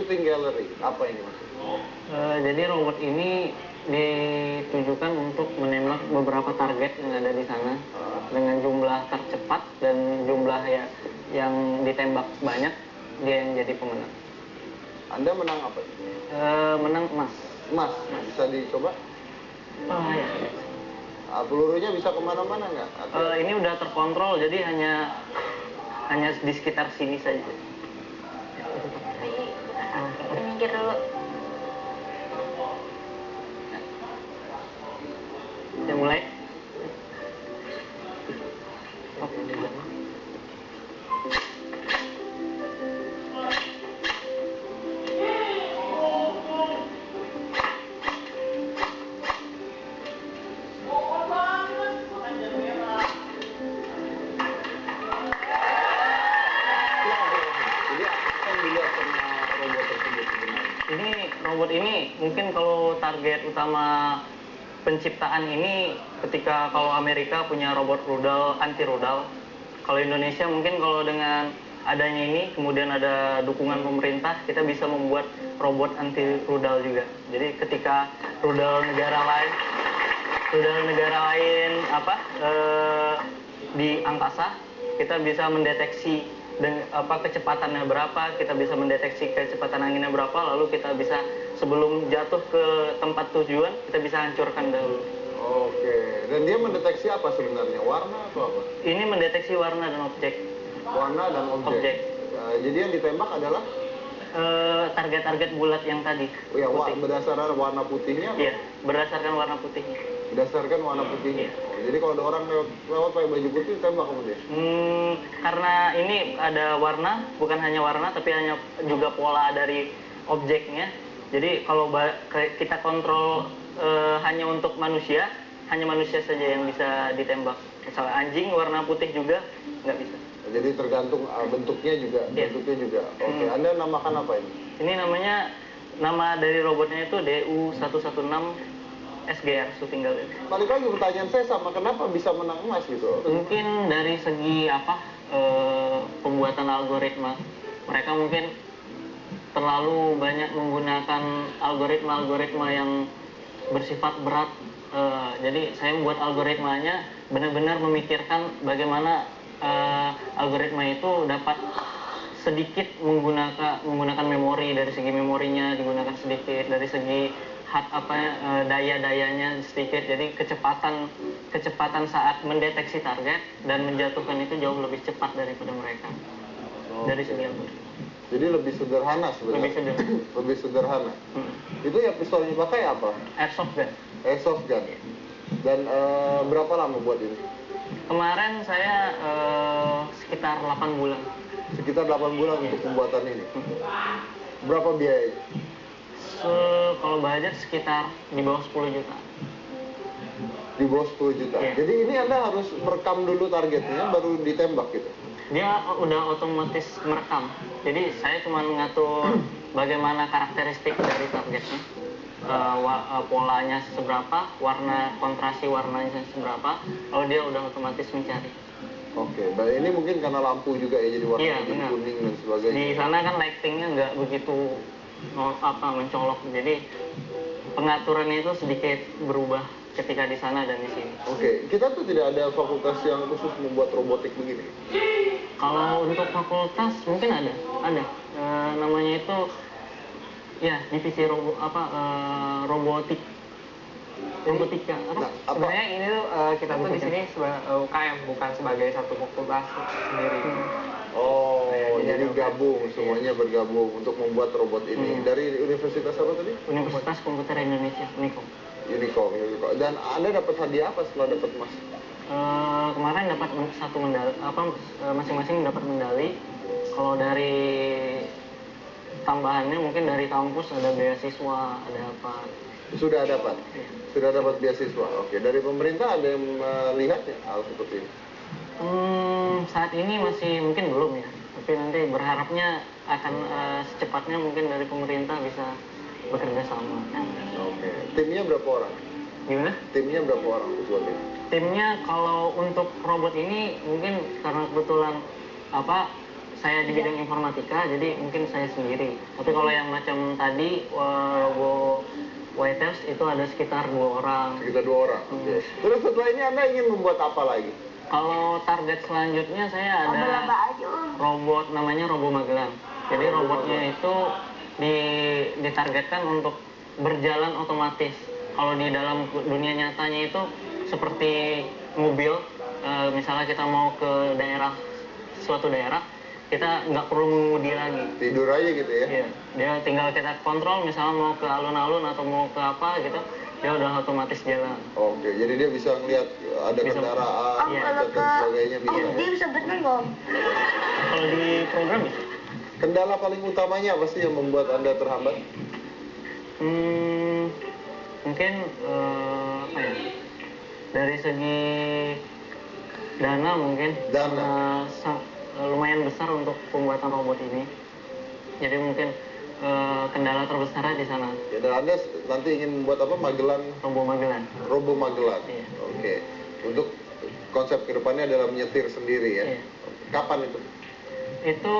shooting gallery. Apa ini maksudnya? Jadi robot ini ditujukan untuk menembak beberapa target yang ada di sana dengan jumlah tercepat dan jumlah yang ditembak banyak, dia yang jadi pemenang. Anda menang apa? Menang emas. Emas, bisa dicoba? Oh ya. Pelurunya bisa kemana-mana nggak? Ini udah terkontrol, jadi hanya di sekitar sini saja. Minggir dulu. Ya mulai. Robot ini mungkin kalau target utama penciptaan ini ketika kalau Amerika punya robot rudal, anti rudal. Kalau Indonesia mungkin kalau dengan adanya ini kemudian ada dukungan pemerintah, kita bisa membuat robot anti rudal juga. Jadi ketika rudal negara lain di angkasa, kita bisa mendeteksi kecepatannya berapa, kita bisa mendeteksi kecepatan anginnya berapa, lalu kita bisa sebelum jatuh ke tempat tujuan, kita bisa hancurkan dahulu. Oke, dan dia mendeteksi apa sebenarnya? Warna atau apa? Ini mendeteksi warna dan objek. Warna dan objek. Jadi yang ditembak adalah? Target-target bulat yang tadi. Oh ya, berdasarkan warna putihnya? Iya, berdasarkan warna putihnya. Berdasarkan warna putihnya. Iya. Oh, jadi kalau ada orang lewat pakai baju putih, tembak kemudian? Karena ini ada warna, bukan hanya warna, tapi hanya juga pola dari objeknya. Jadi kalau kita kontrol hanya untuk manusia, hanya manusia saja yang bisa ditembak. Misalnya anjing warna putih juga nggak bisa. Jadi tergantung bentuknya juga. Yeah. Bentuknya juga. Oke, Anda namakan apa ini? Ini nama dari robotnya itu DU-116 SGR, shooting gallery. Balik lagi pertanyaan saya sama, kenapa bisa menang emas gitu? Mungkin dari segi pembuatan algoritma. Mereka mungkin terlalu banyak menggunakan algoritma yang bersifat berat. Jadi saya membuat algoritmanya benar-benar memikirkan bagaimana algoritma itu dapat sedikit menggunakan memori, dari segi memorinya digunakan sedikit, dari segi daya-dayanya sedikit. Jadi kecepatan saat mendeteksi target dan menjatuhkan itu jauh lebih cepat daripada mereka. Dari segi algoritma. Jadi lebih sederhana sebenarnya. Lebih sederhana. Itu ya pistol yang dipakai apa? Airsoft gun. Airsoft gun. Dan berapa lama buat ini? Kemarin saya sekitar 8 bulan. Sekitar 8 bulan untuk pembuatan ini. Berapa biayanya? Kalau budget sekitar di bawah 10 juta. Di bawah 10 juta. Yeah. Jadi ini Anda harus merekam dulu targetnya baru ditembak gitu. Dia udah otomatis merekam. Jadi saya cuma mengatur bagaimana karakteristik dari targetnya. Polanya seberapa, kontrasi warnanya seberapa, lalu dia udah otomatis mencari. Oke, baik. Ini mungkin karena lampu juga ya, jadi warnanya jadi kuning dan sebagainya. Di sana kan lightingnya nggak begitu mencolok, jadi pengaturannya itu sedikit berubah ketika di sana dan di sini. Oke, kita tuh tidak ada fakultas yang khusus membuat robotik begini. Kalau untuk fakultas mungkin ada. Namanya itu ya divisi robotika. Sebenarnya ini tuh kita tuh di sini UKM, bukan sebagai satu fakultas sendiri. Oh, jadi gabung, semuanya bergabung untuk membuat robot ini. Dari universitas apa tadi? Universitas Komputer Indonesia, Unikom. Unikom. Dan Anda dapat hadiah apa setelah dapat emas? Kemarin dapat satu medali, masing-masing dapat medali. Kalau dari tambahannya mungkin dari kampus ada beasiswa, ada apa. Sudah dapat? Ya. Sudah dapat beasiswa. Oke, dari pemerintah ada yang melihatnya hal seperti ini? Saat ini masih mungkin belum ya. Tapi nanti berharapnya akan secepatnya mungkin dari pemerintah bisa bekerja sama. Oke. Timnya berapa orang? Gimana? Timnya berapa orang buat ini? Timnya kalau untuk robot ini mungkin karena kebetulan saya di bidang informatika, jadi mungkin saya sendiri. Tapi kalau yang macam tadi, waiters itu ada sekitar 2 orang. Sekitar 2 orang. Oke. Terus setelah ini Anda ingin membuat apa lagi? Kalau target selanjutnya saya ada Laba-laba aja, Om. robot namanya Robo Magelang. Jadi robotnya itu ditargetkan untuk berjalan otomatis. Kalau di dalam dunia nyatanya itu seperti mobil, misalnya kita mau ke suatu daerah, kita nggak perlu mengemudi lagi. Tidur aja gitu ya? Iya, dia tinggal kita kontrol, misalnya mau ke alun-alun atau mau ke apa gitu, dia udah otomatis jalan. Oke, jadi dia bisa ngeliat ada Bisa. kendaraan Om, Iya. kalau dan ke... sebagainya bisa. Om, dia bisa berenang, Om. Kalau di program bisa. Kendala paling utamanya apa sih yang membuat Anda terhambat? Mungkin apa ya? Dari segi dana mungkin. Dana. Lumayan besar untuk pembuatan robot ini. Jadi mungkin kendala terbesarnya di sana. Ya, dan Anda nanti ingin membuat apa? Magelang, Robo Magelang. Robo Magelang. Iya. Oke. Untuk konsep kedepannya adalah menyetir sendiri ya. Iya. Kapan itu? Itu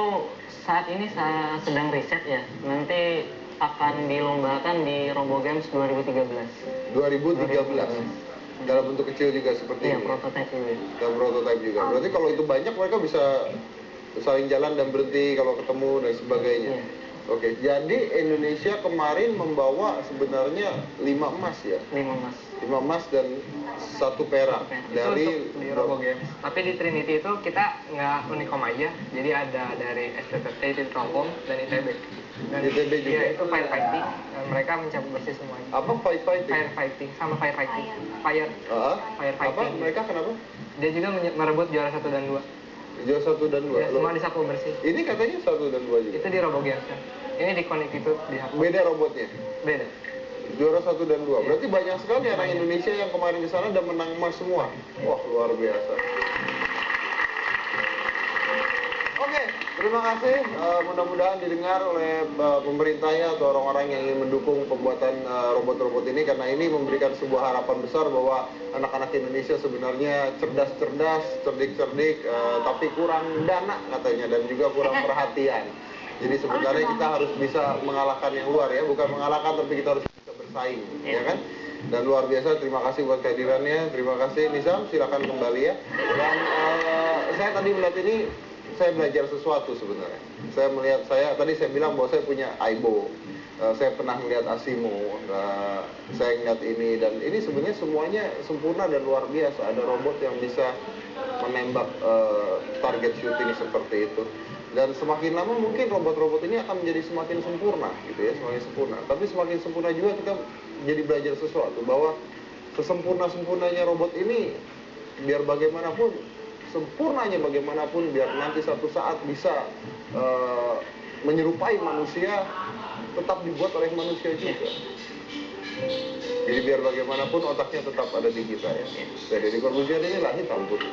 saat ini saya sedang riset ya. Nanti akan dilombakan di Robo Games 2013. 2013. Dalam bentuk kecil juga seperti Iya, ini. prototipe juga. Dan prototipe juga. Berarti kalau itu banyak mereka bisa saling jalan dan berhenti kalau ketemu dan sebagainya. Iya. Oke, jadi Indonesia kemarin membawa sebenarnya 5 emas ya. 5 emas. 5 emas dan 1 perak Itu dari Itu untuk di Robo Games. Tapi di Trinity itu kita nggak unikom aja. Jadi ada dari STT, Telkom, dan ITB. Dan ITB juga? Iya, itu firefighting. Dan mereka mencapai bersih semuanya. apa firefighting? Firefighting sama firefighting. Fire. Ah, Firefighting. apa? Mereka kenapa? Dia juga merebut juara 1 dan 2. Juara 1 dan 2. Ya, semua disapu bersih. Ini katanya 1 dan 2 juga. Itu di Robo Games kan. Ini di Connecticut disapu. Beda robotnya. Beda. Juara 1 dan 2. Iya. Berarti banyak sekali anak Indonesia yang kemarin ke sana dan menang emas semua. Wah, luar biasa. Oke, terima kasih. Mudah-mudahan didengar oleh pemerintahnya atau orang-orang yang ingin mendukung pembuatan robot-robot ini, karena ini memberikan sebuah harapan besar bahwa anak-anak Indonesia sebenarnya cerdas-cerdas, cerdik-cerdik, tapi kurang dana katanya dan juga kurang perhatian. Jadi sebenarnya kita harus bisa mengalahkan yang luar ya, bukan mengalahkan tapi kita harus bisa bersaing, ya kan? Dan luar biasa, terima kasih buat kehadirannya, terima kasih Nizam, silakan kembali ya. Dan saya tadi melihat ini, saya belajar sesuatu sebenarnya. Saya melihat, tadi saya bilang bahwa saya punya Aibo, saya pernah melihat Asimo, saya melihat ini, dan ini sebenarnya semuanya sempurna dan luar biasa. Ada robot yang bisa menembak target shooting seperti itu. Dan semakin lama mungkin robot-robot ini akan menjadi semakin sempurna gitu ya, semakin sempurna. Tapi semakin sempurna juga kita jadi belajar sesuatu bahwa sesempurna-sempurnanya robot ini, biar bagaimanapun, sempurnanya bagaimanapun, biar nanti satu saat bisa menyerupai manusia, tetap dibuat oleh manusia juga. Jadi biar bagaimanapun otaknya tetap ada di kita ya. Jadi Corbuzier ini lahir hitam putih.